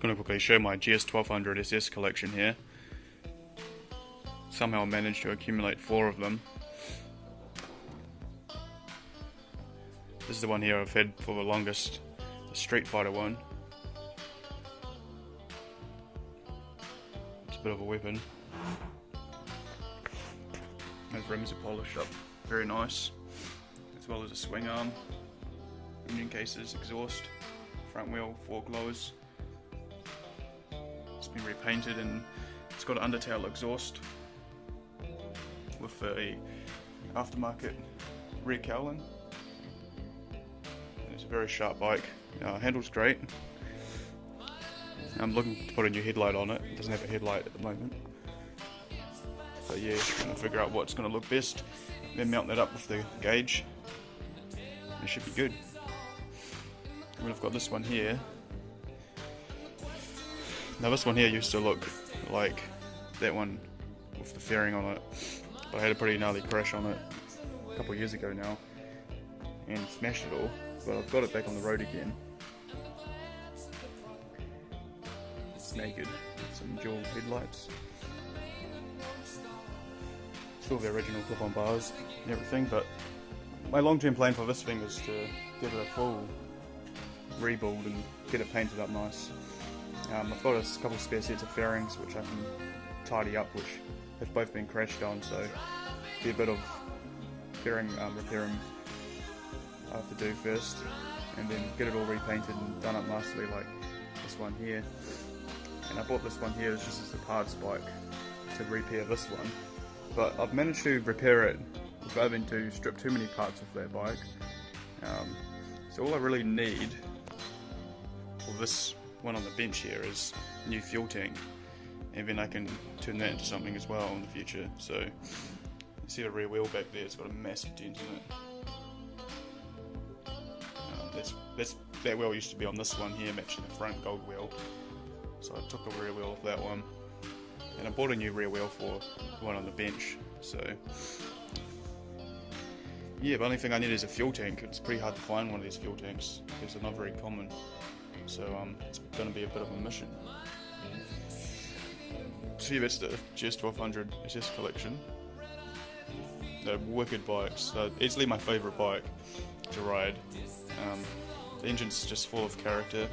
going to quickly show my GS1200SS collection here. Somehow I managed to accumulate 4 of them. This is the one here I've had for the longest, the Street Fighter one. It's a bit of a weapon. Those rims are polished up very nice, as well as a swing arm, engine cases, exhaust, front wheel, fork lowers. It's been repainted and it's got an undertail exhaust with a aftermarket rear cowling. It's a very sharp bike. Handles great. I'm looking to put a new headlight on it. It doesn't have a headlight at the moment. So yeah, I'm going to figure out what's going to look best, then mount that up with the gauge. It should be good. And we've got this one here. Now this one here used to look like that one with the fairing on it, but I had a pretty gnarly crash on it a couple of years ago now and smashed it all, but I've got it back on the road again. It's naked with some dual headlights. Still the original clip-on bars and everything, but my long-term plan for this thing is to give it a full rebuild and get it painted up nice. I've got a couple of spare sets of fairings which I can tidy up, which have both been crashed on, so be a bit of fairing repairing I have to do first, and then get it all repainted and done up nicely like this one here. And I bought this one here just as a parts bike to repair this one, but I've managed to repair it without having to strip too many parts of that bike. So all I really need for this one on the bench here is a new fuel tank, and then I can turn that into something as well in the future. So you see the rear wheel back there, it's got a massive dent in it. That wheel used to be on this one here, matching the front gold wheel, so I took the rear wheel off that one, and I bought a new rear wheel for the one on the bench. So yeah, the only thing I need is a fuel tank. It's pretty hard to find one of these fuel tanks because they're not very common, so it's going to be a bit of a mission. So yeah, that's the GS1200SS collection. They're wicked bikes. They're easily my favourite bike to ride. The engine's just full of character,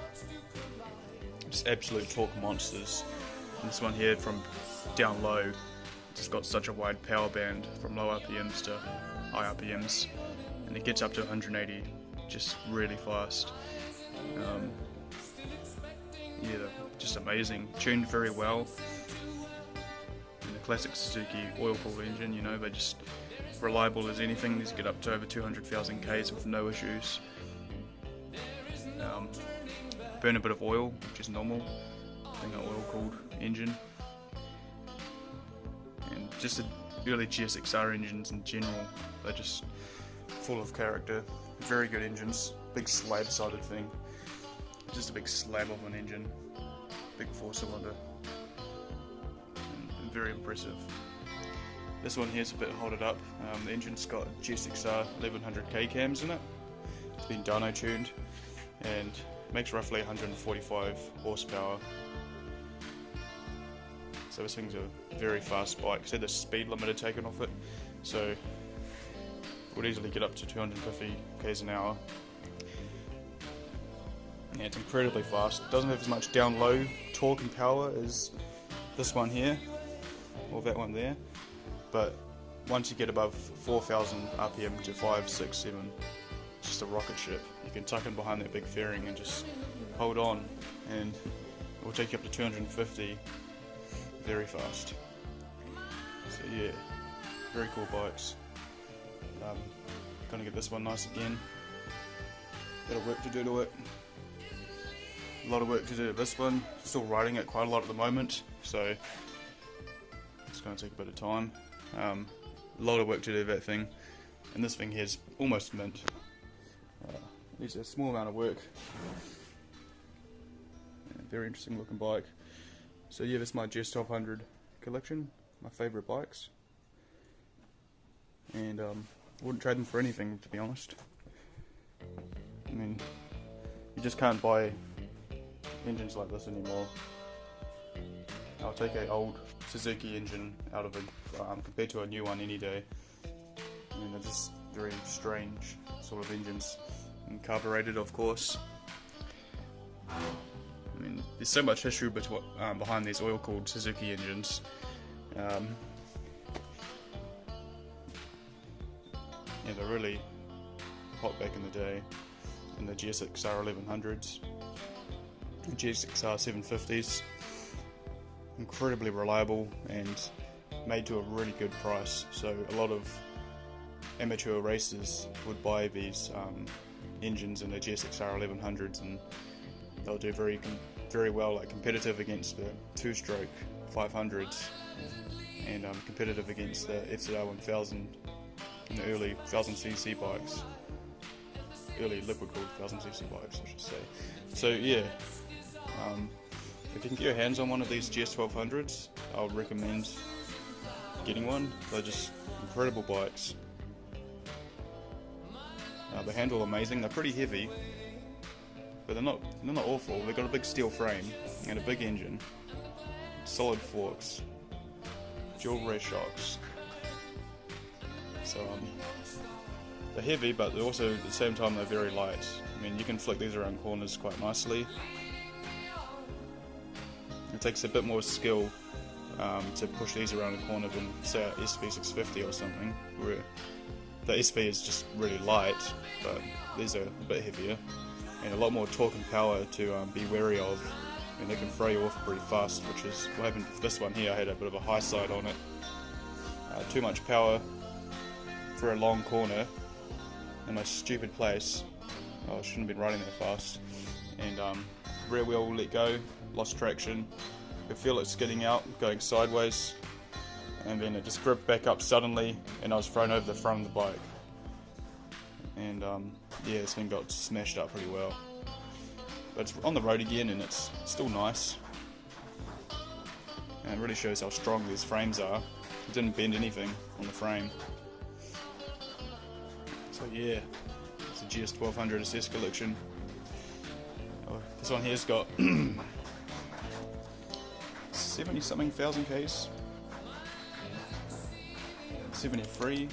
just absolute torque monsters. And this one here, from down low, it's got such a wide power band from low RPMs to high RPMs, and it gets up to 180 just really fast. Yeah, they're just amazing, tuned very well. And the classic Suzuki oil-cooled engine, you know, they're just reliable as anything. These get up to over 200,000 Ks with no issues. Burn a bit of oil, which is normal, being an oil-cooled engine. And just the early GSXR engines in general, they're just full of character. Very good engines, big slab-sided thing. Just a big slab of an engine, big 4-cylinder, and very impressive. This one here is a bit hodded up. The engine's got GSXR 1100K cams in it. It's been dyno tuned and makes roughly 145 horsepower. So this thing's a very fast bike. It's had the speed limiter taken off it, so it would easily get up to 250 k's an hour. Yeah, it's incredibly fast. It doesn't have as much down low torque and power as this one here, or that one there, but once you get above 4,000 RPM to 5, 6, 7, it's just a rocket ship. You can tuck in behind that big fairing and just hold on, and it will take you up to 250 very fast. So yeah, very cool bikes. Gonna get this one nice again. Bit of work to do to it. A lot of work to do to this one. Still riding it quite a lot at the moment, so it's going to take a bit of time. A lot of work to do that thing, and this thing here is almost mint. Needs a small amount of work. Yeah, very interesting looking bike. So yeah, this is my GS1200 collection, my favourite bikes, and wouldn't trade them for anything, to be honest. I mean, you just can't buy engines like this anymore. I'll take an old Suzuki engine out of it compared to a new one any day. I mean, they're just very strange sort of engines, and carbureted, of course. I mean, there's so much history behind these oil-cooled Suzuki engines. Yeah, they're really hot back in the day, in the GSX-R1100s, GSX-R750s. Incredibly reliable and made to a really good price, so a lot of amateur racers would buy these engines in the GSX-R1100s, and they'll do very well, like competitive against the two-stroke 500s, and competitive against the FZR 1000 and the early 1000cc bikes, early liquid-cooled 1000cc bikes, I should say. So yeah, if you can get your hands on one of these GS1200s, I would recommend getting one. They're just incredible bikes. They handle amazing. They're pretty heavy, but they're not awful. They've got a big steel frame and a big engine, solid forks, dual rear shocks. So they're heavy, but they're also at the same time they're very light. I mean, you can flick these around corners quite nicely. It takes a bit more skill to push these around a corner than, say, an SV650 or something, where the SV is just really light, but these are a bit heavier, and a lot more torque and power to be wary of. I mean, they can throw you off pretty fast, which is what happened with this one here. I had a bit of a high side on it. Too much power for a long corner in my stupid place. Oh, I shouldn't have been riding that fast. And rear wheel let go, lost traction. You could feel it skidding out, going sideways, and then it just gripped back up suddenly, and I was thrown over the front of the bike. And yeah, this thing got smashed up pretty well. But it's on the road again, and it's still nice. And it really shows how strong these frames are. It didn't bend anything on the frame. So yeah, it's a GS1200SS collection. Oh, this one here's got 70 something thousand Ks. 73.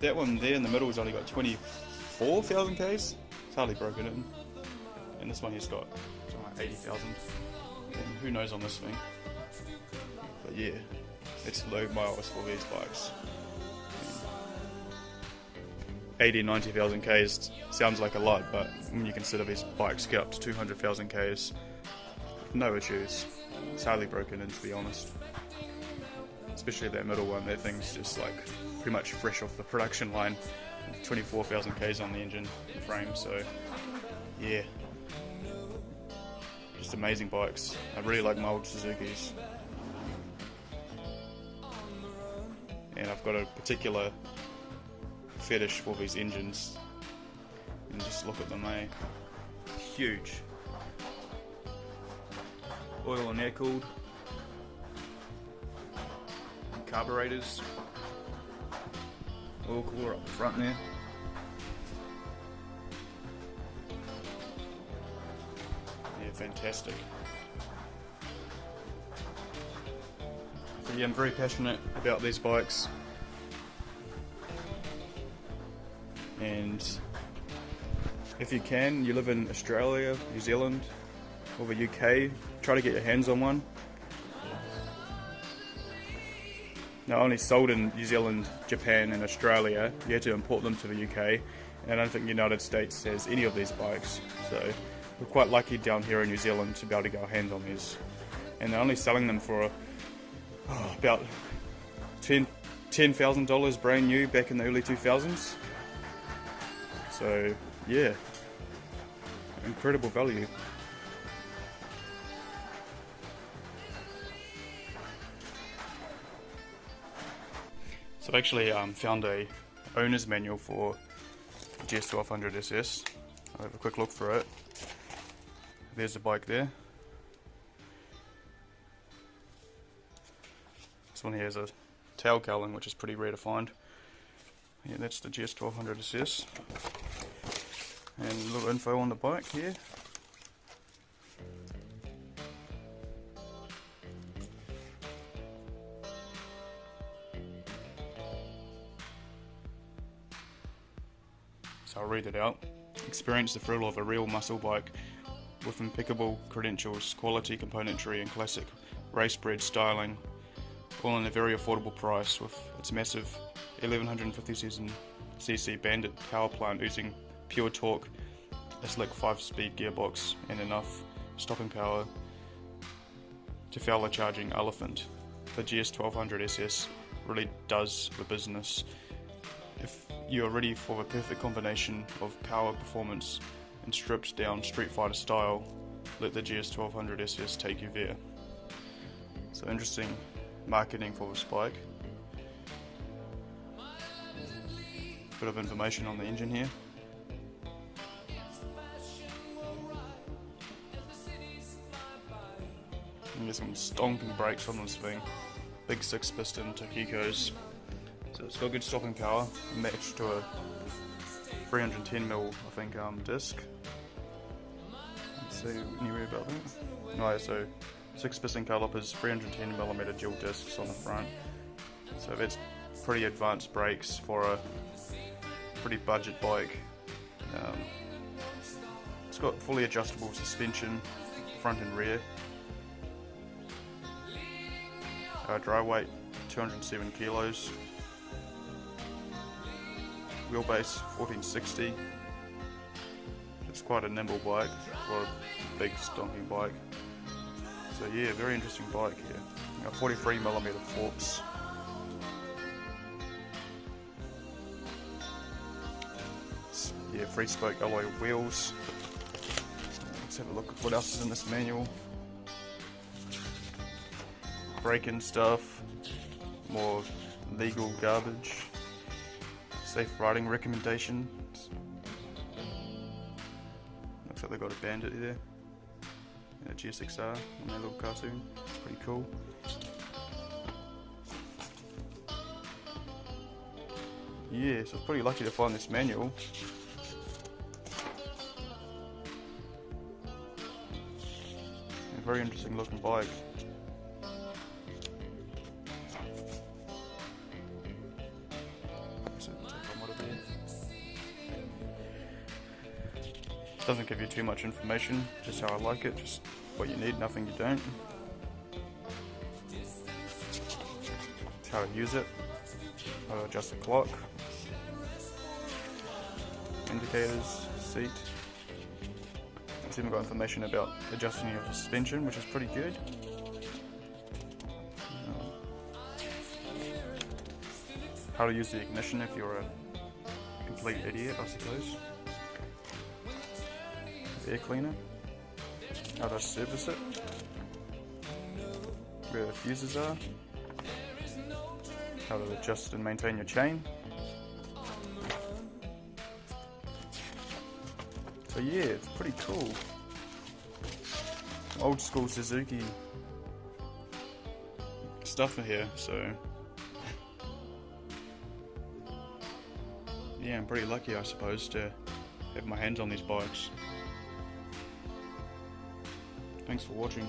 That one there in the middle has only got 24,000 Ks. It's hardly broken in. And this one here's got like 80,000. And who knows on this thing. But yeah, it's low miles for these bikes. 80, 90,000 Ks sounds like a lot, but when you consider these bikes get up to 200,000 Ks, no issues. It's hardly broken in, to be honest. Especially that middle one, that thing's just like pretty much fresh off the production line. 24,000 Ks on the engine and frame, so yeah. Just amazing bikes. I really like my old Suzukis. And I've got a particular fetish for these engines. And just look at them, eh? Huge. Oil and air cooled. Carburetors. Oil cooler up the front there. Yeah, fantastic. So yeah, I'm very passionate about these bikes. And if you can, you live in Australia, New Zealand, or the UK, try to get your hands on one. They're only sold in New Zealand, Japan and Australia. You had to import them to the UK, and I don't think the United States has any of these bikes, so we're quite lucky down here in New Zealand to be able to get our hands on these. And they're only selling them for about $10,000 brand new back in the early 2000s. So yeah, incredible value. So I've actually found a owner's manual for GS1200SS. I'll have a quick look through it. There's the bike there. This one here is a tail cowling, which is pretty rare to find. Yeah, that's the GS1200SS. And a little info on the bike here. So I'll read it out. Experience the thrill of a real muscle bike with impeccable credentials, quality componentry and classic race-bred styling, all in a very affordable price with its massive 1150cc Bandit power plant oozing pure torque, a slick 5-speed gearbox and enough stopping power to fell a charging elephant. The GS1200SS really does the business. If you are ready for the perfect combination of power, performance and stripped down Street Fighter style, let the GS1200SS take you there. So interesting marketing for this bike. Bit of information on the engine here. And there's some stonking brakes on this thing. Big 6-piston Takikos. So it's got good stopping power, matched to a 310mm I think disc. Let's see anywhere about that. No, so 6-piston calipers, 310mm dual discs on the front. So that's pretty advanced brakes for a pretty budget bike. It's got fully adjustable suspension, front and rear. Dry weight 207 kilos. Wheelbase 1460. It's quite a nimble bike for a big stonking bike. So yeah, very interesting bike here. 43mm forks. Yeah, 3-spoke alloy wheels. Let's have a look at what else is in this manual. Brake-in stuff, more legal garbage, safe riding recommendations. Looks like they got a Bandit there, and a GSXR on their little cartoon. It's pretty cool. Yeah, so I was pretty lucky to find this manual. A very interesting looking bike. Doesn't give you too much information, just how I like it, just what you need, nothing you don't. How to use it, how to adjust the clock, indicators, seat. It's even got information about adjusting your suspension, which is pretty good. How to use the ignition if you're a complete idiot, I suppose. Air cleaner, how to service it, where the fuses are, how to adjust and maintain your chain. So yeah, it's pretty cool. Old school Suzuki stuff in here, so yeah, I'm pretty lucky I suppose to have my hands on these bikes. Thanks for watching.